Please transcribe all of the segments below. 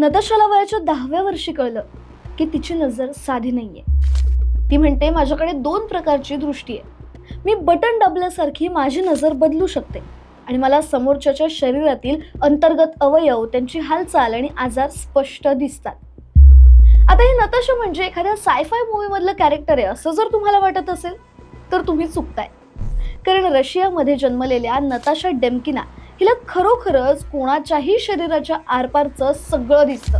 नताशाला वयाच्या 10व्या वर्षी कळलं की तिची नजर साधी नाहीये. ती म्हणते, माझ्याकडे 2 प्रकारची दृष्टी आहे. मी बटन दाबल्यासारखी माझी नजर बदलू शकते आणि मला समोरच्याच्या शरीरातील अंतर्गत अवयव, त्यांची हालचाल आणि आजार स्पष्ट दिसतात. आता ही नताशा म्हणजे एखाद्या सायफाय मूवी मधलं कॅरेक्टर आहे असं जर तुम्हाला वाटत असेल तर तुम्ही चुकताय. कारण रशियामध्ये जन्मलेल्या नताशा डेमकिना हिला खरोखरच कोणाच्याही शरीराच्या आरपारचं सगळं दिसतं.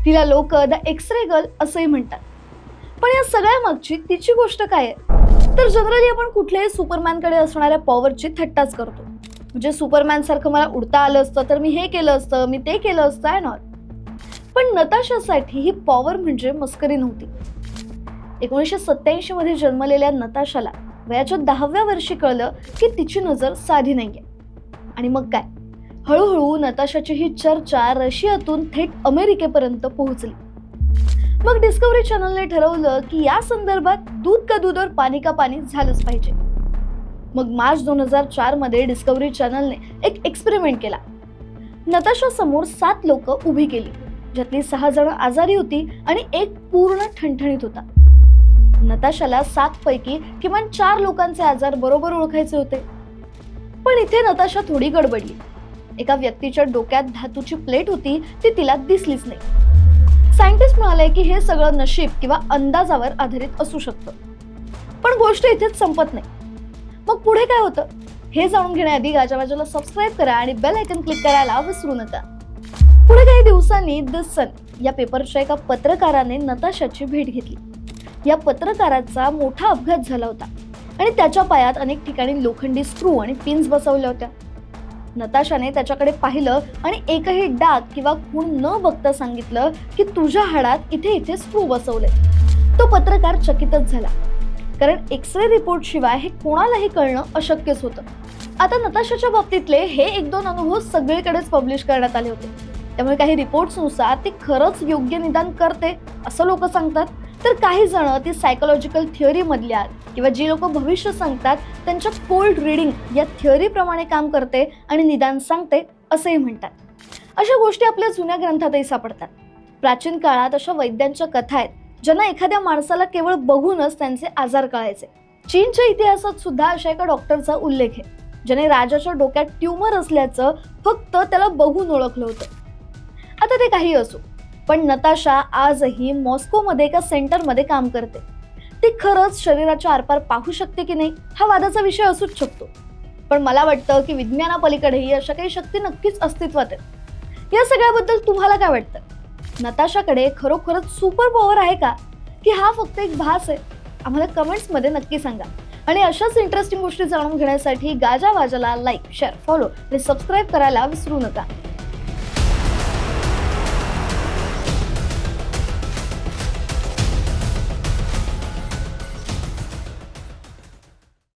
तिला लोक द एक्सरे गर्ल असंही म्हणतात. पण या सगळ्या मागची तिची गोष्ट काय आहे तर जनरली आपण कुठल्याही सुपरमॅनकडे असणाऱ्या पॉवरची थट्टाच करतो. म्हणजे सुपरमॅन सारखं मला उडता आलं असतं तर मी हे केलं असतं, मी ते केलं असतं अँड ऑल. पण नताशासाठी ही पॉवर म्हणजे मस्करी नव्हती. 1987 मध्ये जन्मलेल्या नताशाला वयाच्या 10व्या वर्षी कळलं की तिची नजर साधी नाहीये. आणि मग काय, हळूहळू नताशाची ही चर्चा रशियातून थेट अमेरिकेपर्यंत पोहोचली. मग डिस्कव्हरी चॅनलने ठरवलं की या संदर्भात दूध का दूध और पाणी का पाणी झालंच पाहिजे. मग मार्च 2004 मध्ये डिस्कव्हरी चॅनलने एक एक्सपेरिमेंट केला. नताशा समोर 7 लोक उभी केली, ज्यातली 6 जण आजारी होती आणि 1 पूर्ण ठणठणीत होता. नताशाला 7 पैकी किमान 4 लोकांचे आजार बरोबर ओळखायचे होते. पण इथे नताशा थोडी गडबडली. एका व्यक्तीच्या डोक्यात धातूची प्लेट होती, ती तिला दिसलीच नाही. सायंटिस्ट म्हणाले की हे सगळं नशीब किंवा अंदाजावर आधारित असू शकतं. पण गोष्ट इथेच संपत नाही. मग पुढे काय होतं हे जाणून घेण्याआधी गाजावाजाला सबस्क्राईब करा आणि बेल आयकन क्लिक करायला विसरू नका. पुढे काही दिवसांनी द सन या पेपरच्या एका पत्रकाराने नताशाची भेट घेतली. या पत्रकाराचा मोठा अपघात झाला होता आणि त्याच्या पायात अनेक ठिकाणी लोखंडी स्क्रू आणि पिन्स बसवल्या होत्या. नताशाने त्याच्याकडे पाहिलं आणि एकही डाग किंवा खूण न बघता सांगितलं की तुझ्या हाडात इथे इथे स्क्रू बसवले. तो पत्रकार चकितच झाला, कारण एक्सरे रिपोर्ट शिवाय हे कोणालाही कळणं अशक्यच होतं. आता नताशाच्या बाबतीतले हे 1-2 अनुभव सगळीकडेच पब्लिश करण्यात आले होते. त्यामुळे काही रिपोर्ट्सनुसार ती खरंच योग्य निदान करते असं लोक सांगतात, तर काही जण ती सायकोलॉजिकल थिअरी मधल्या किंवा जी लोक भविष्य सांगतात त्यांच्या कोल्ड रीडिंग या थिअरीप्रमाणे काम करते आणि निदान सांगते असेही म्हणतात. अशा गोष्टी आपल्या जुन्या ग्रंथातही सापडतात. प्राचीन काळात अशा वैद्यांच्या कथा आहेत ज्यांना एखाद्या माणसाला केवळ बघूनच त्यांचे आजार कळायचे. चीनच्या इतिहासात सुद्धा अशा एका डॉक्टरचा उल्लेख आहे ज्याने राजाच्या डोक्यात ट्यूमर असल्याचं फक्त त्याला बघून ओळखलं होतं. आता ते काही असो, पण नताशा आजही मॉस्कोमध्ये एका सेंटरमध्ये काम करते. ती खरंच शरीराच्या आरपार पाहू शकते की नाही हा वादाचा विषय असूच शकतो. पण मला वाटतं की विज्ञानापलीकडेही अशा काही शक्ती नक्कीच अस्तित्वात आहेत. या सगळ्याबद्दल तुम्हाला काय वाटतं? नताशाकडे खरोखरच सुपर पॉवर आहे का, की हा फक्त एक भास आहे? आम्हाला कमेंट्समध्ये नक्की सांगा. आणि अशाच इंटरेस्टिंग गोष्टी जाणून घेण्यासाठी गाजावाजाला लाईक, शेअर, फॉलो आणि सबस्क्राईब करायला विसरू नका.